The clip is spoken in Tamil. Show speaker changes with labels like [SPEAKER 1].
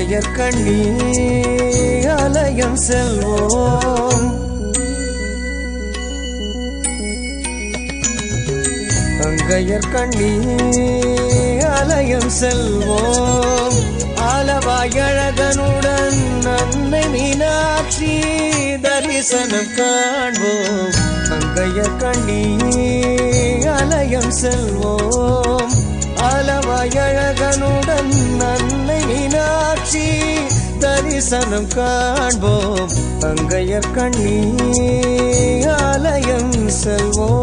[SPEAKER 1] அங்கையர் கண்ணி ஆலயம் செல்வோம். அங்கையர் கண்ணி ஆலயம் செல்வோம். ஆலவாயழகனுடன் அன்னை மீனாட்சி தரிசனம் காண்போம். அங்கையர் கண்ணி ஆலயம் செல்வோம். ஆலவாயழகனுடன் அன்னை மீனாட்சி தரிசனம் காண்போம். அங்கையர் கண்ணி ஆலயம் செல்வோம்.